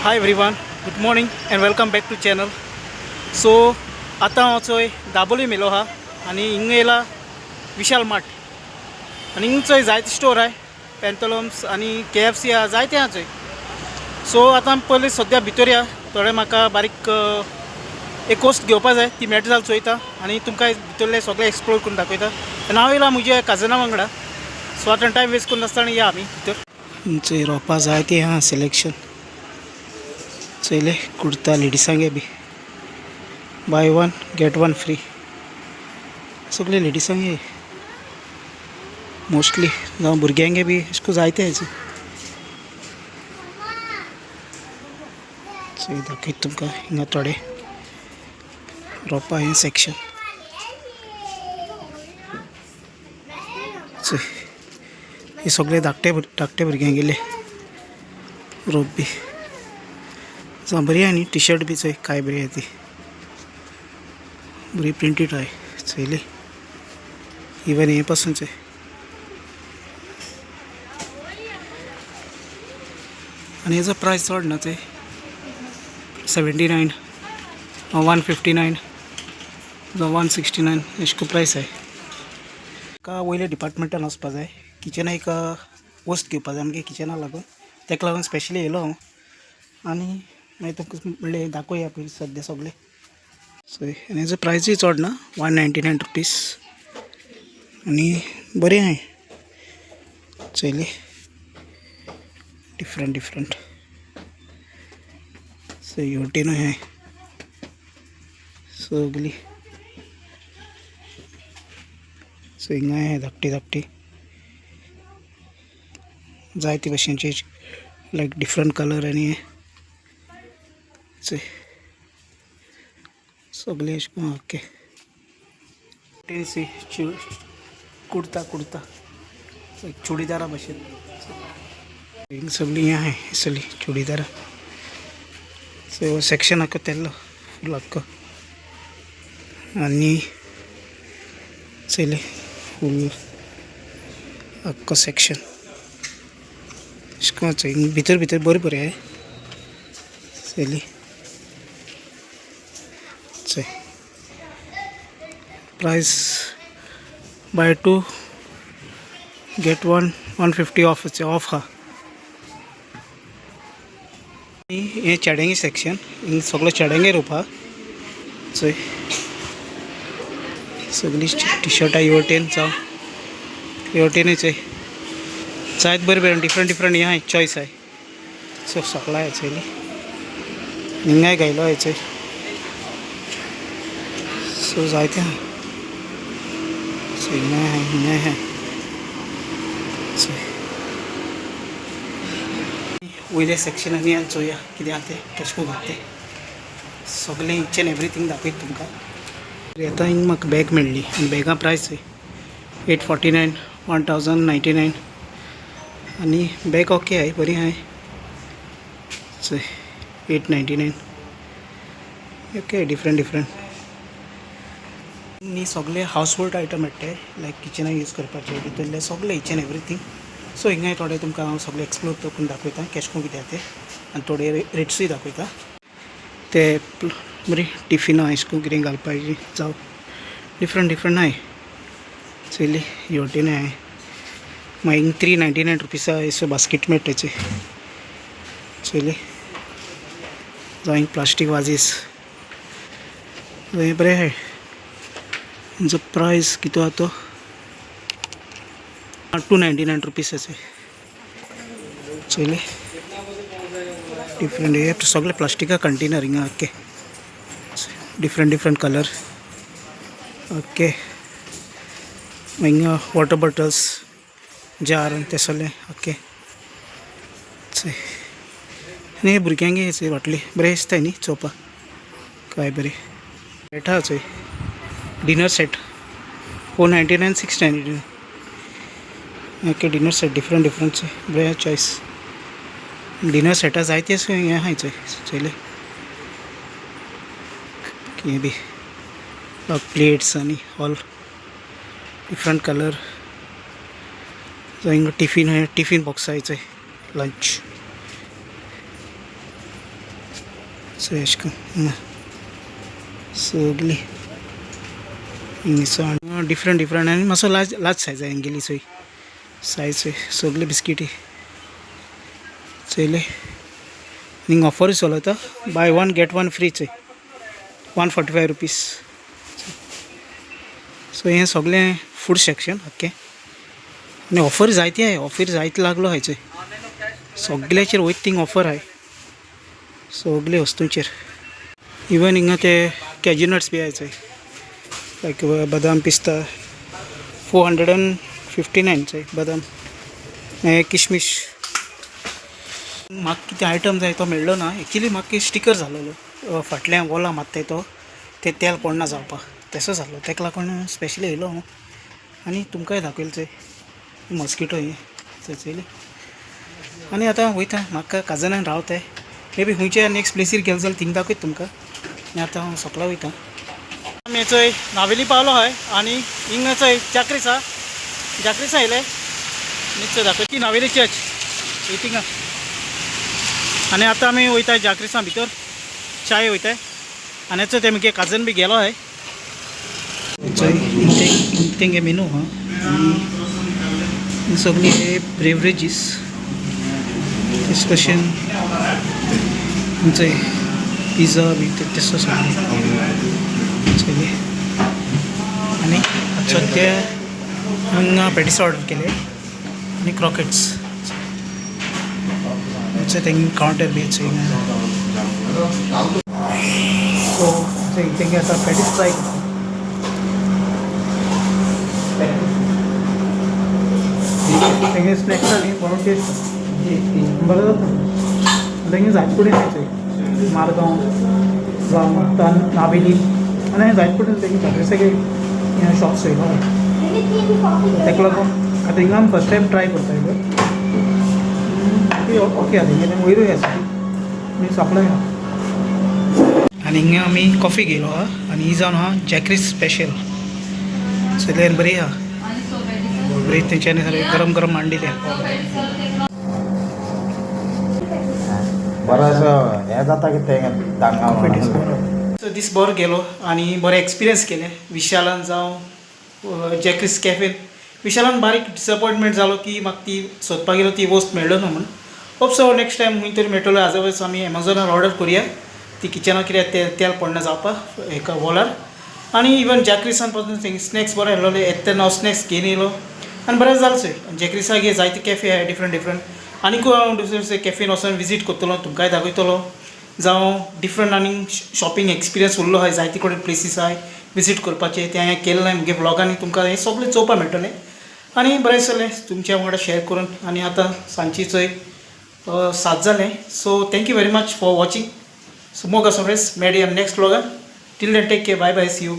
High everyone, good morning and welcome back to channel. So आता हांव चोय दाबोली मेलो हा आनी हिंग येयला विशाल मार्ट आनी हिंग चोय जायते स्टोर आहे. पेंटलम्स आनी KFC आहा, जायते आहा चोय. सो आतां पयलीं सद्या भितर या थोडे म्हाका बारीक एक वस्त घेवपा जाय, ती मेळटा जाल्यार चोयता आनी तुमकां भितरले सगळें एक्सप्लोर करून दाखयता. आनी हांव येयला म्हज्या काजना वांगडा. सो आतां टायम वेस्ट करून नासतना या आमी भितर. चोय रोंपा जायती आहा सिलेक्शन. चले कुर्ता लेडीसांगे बी buy one get one free सगळे लेडीसांगे मोस्टली जावं भुरग्यांगे बी अशें जायते हेजे. चोय दाखयता तुमकां हिंगा थोडे रोंपा हें सेक्शन. चोय हे सगळे धाकटे धाकटे भुरग्यांगेले रोप बी जावं बरी आहा न्ही. टी शर्ट बी चोय काय बरी आहा ती, बरी प्रिंटेड आहे चोयली. इवन हे पासून चोय आनी हेजो प्रायस चड ना चोय 79 159 जावं 169 अशें प्रायस आहे. का वयल्या डिपार्टमेंटान वचपा जाय, किचना एक वस्त घेवपा जाय आमगे किचनाक लागून. तेका लागून स्पेशली येयलो हांव आनी मागीर तुमकां म्हणलें दाखोवया पयलीं सद्या सगळें. सो आनी हेजो प्रायसूय चड ना, 199 रुपीज आनी बरें आहाय चोयली. डिफरंट डिफरंट सो हेवटेनूय आहाय सगळी. सो हिंगाय आहाय धाकटी धाकटी जायते भशेनचे लायक डिफरंट कलर आनी चोय सगळे अशें करून ओके. टेन्सी कुर्ता कुर्ता चुडीदारा भशेन हिंग सगळीं हें आहाय असली चुडीदारा. सो सेक्शन आख्खो तेल्लो फूल आख्खो आनी चोयले फूल आख्खो सेक्शन अशें करून चोय भितर भितर बरें बरें आहाय चोयली. चोय प्राइस बाय 2 गेट 1 150 ऑफ हा. हे चेड्यांगे सेक्शन, हिंग सगळो चेड्यांगे रोप आहा चोय. सगळी टी शर्टां हेवटेन जावं हेवटेनूय चोय जायत बरें बरें डिफरंट डिफरंट हें आहाय चॉयस आहाय. सो सगळा आहाय चोयली. हिंगाय घायलो आहाय चोय. सो जायते आहा. सो हिंगाय आहाय हिंगाय आहाय चोय. वयल्या सेक्शनांनी आनी चोवया कितें आहा तें कशें करून घालता तें सगळें इच एंड एवरीथींग दाखयता तुमकां. आतां हिंग म्हाका बॅग मेळ्ळी आनी बॅगा प्रायस 849 1099 आनी बॅग ओके आहाय बरी आहाय चोय 899 ओके. डिफरंट डिफरंट न्ही सगळे हावस होल्ड आयटम मेळटाय लायक किचनाक यूज करपाचे भितरले सगळे इच एंड एवरीथींग. सो हिंगाय थोडे तुमकां हांव सगळे एक्सप्लोर करून दाखयता कशें करून कितें आहा तें आनी थोडे रेट्सूय दाखयता. ते बरी टिफिनां अशें करून कितें घालपाची जावं डिफरंट डिफरंट आहाय चोयली. हेवटेनूय आहाय मागीर हिंग 399 रुपीसा एसो बास्केट मेळटा चोय चोयली. जावं हिंग प्लास्टीक वाजीस हें बरें आहाय. जो प्रायस कितलो आहा तो 299 रुपीस आसा चोयली. डिफरंट हे सगळे प्लास्टिका कंटेनर हिंगा okay. Different different colour okay. हिंगा वॉटर बॉटल्स जार आनी ते सगळे ओके चोय. आनी हे भुरग्यांगे चोय बाटली बरें दिसताय न्ही चोवपाक काय बरी. मेळटा चोय dinner set 499 699 okay. Dinner set different different चोय बरें चॉयस. डिनर सेटा जायते हें आहाय चोय चोयले कितें बी प्लेट्स आनी ऑल डिफरंट कलर. So हिंगा टिफिन बॉक्स आहाय चोय लंच सो एश करून सगळी इंग्लिश डिफरंट डिफरंट आनी मातसो लार्ज लार्ज सायज आहे गेली सोय सायज सोय सगळे बिस्किटी चयले हिंग ऑफर चलता बाय 1 get 1 फ्री चोय 145 रुपीज सो हें सगळें फूड सेक्शन ओके आनी ऑफर जायती आहे ऑफर जायत लागलो हाय चोय सगळ्याचेर वयत थिंग ऑफर आहे सगळे वस्तूंचेर इवन हिंगा ते कॅज्यू नट्स बी आहे चोय लायक बदाम पिस्ता 459 चोय बदाम किशमिश म्हाका कितें आयटम जाय तो मेळ्ळो ना एक्चुली म्हाका स्टिकर जालोलो फाटल्या वॉला मारताय तो ते तेल पडना जावपाक तसो जालो ताका लागून स्पेशली येयलो हांव आनी तुमकांय दाखयलो चोय मॉस्किटो हे चयली आनी आतां वयता म्हाका काजनान रावताय मे बी खंयच्या नेक्स्ट प्लेसीर गेलो जाल्यार थिंग दाखयत तुमकां आनी आतां हांव सकला वयता आमी चोय नावेली पावलो हय आनी हिंग चोय जाक्रिसा येयले निश्चय दाखय ती नावेली चर्च थिंगा आनी आतां आमी वयताय जाक्रिसा भितर चाय वयताय आनी चोय ते म्हगे काजन बी गेलो हय चोय तेंगे मेनू हा आनी सगळी हे ब्रेवरेजीस स्पेशल चोय पिझ्झा बी तसो सगळें आनी सद्या हांगा पॅटीस ऑर्डर केले आनी क्रॉकेट्स तेंगे काउंटर बी सो तेंगे आतां पॅटीस ट्राय तेंगे स्नॅक्स न्ही म्हणून टेस्ट बरें जाता तेंगे जायत कडेन चोय मारगांव जावं नावेली आनी जायत कडेन तेंगे जाक्रिसागे शॉप्स येयलो ताका लागून आतां हिंगा आमी फर्स्ट टायम ट्राय करता ओके आतां वयरूय आसा आनी सापळाय आनी हिंगा आमी कॉफी घेयलो हा आनी ही जावन आहा जॅक्रीस स्पेशल सगळ्यान बरी आहा बरी तेंच्यांनी सगळें गरम गरम मांडिले बरं हें जाता की तें सो दीस बरो गेलो आनी बरें एक्सपिरियन्स केलें विशालान जावं जॅक्रीस कॅफेन विशालान बारीक डिसअपॉयंटमेंट जालो की म्हाका ती सोदपाक गेलो ती वस्त मेळ्ळो ना म्हणून होप सो नेक्स्ट टायम खंय तरी मेळटलो अदरवायज आमी एमेझॉनार ऑर्डर करुया ती किचनाक कितें तेल पडना जावपाक एका वॉलार आनी इवन जॅक्रिसान पासून स्नॅक्स बरें हाडलोले येता तेन्ना हांव स्नॅक्स घेवन येयलो आनी बरें जालें चोय जॅक्रिसाक हे जायते कॅफे आहाय डिफरंट डिफरंट आनीकूय हांव दुसरे कॅफेन वचून विजीट करतलो तुमकांय दाखयतलो जावं डिफरंट आनी शॉपिंग एक्सपिरियन्स उरलो आहाय जायते कडेन प्लेसीस आहाय विजीट करपाचे ते हांवें केलें ना म्हगे ब्लॉगांनी तुमकां हें सगळें चोवपाक मेळटलें आनी बरें जालें तुमच्या वांगडा शेअर करून आनी आतां सांजची चोय 7 जालें so thank you very much for watching so मोग असो फ्रेंड्स मेळया नेक्स्ट ब्लॉगान till then take care bye bye see you